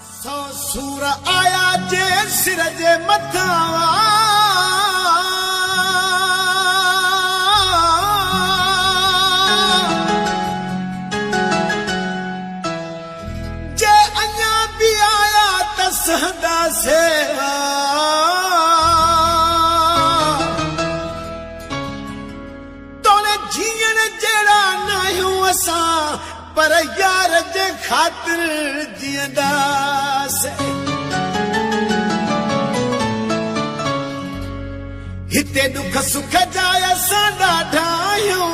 सौ सूर आया जे सिर जे मथां जे अञा बि आया त सहंदासे तोड़े जीअण जहिड़ा न आहियूं असां पर यार जे ख़ातिर जीअंदासीं हिते दुख सुख जा असां ॾाढा आहियूं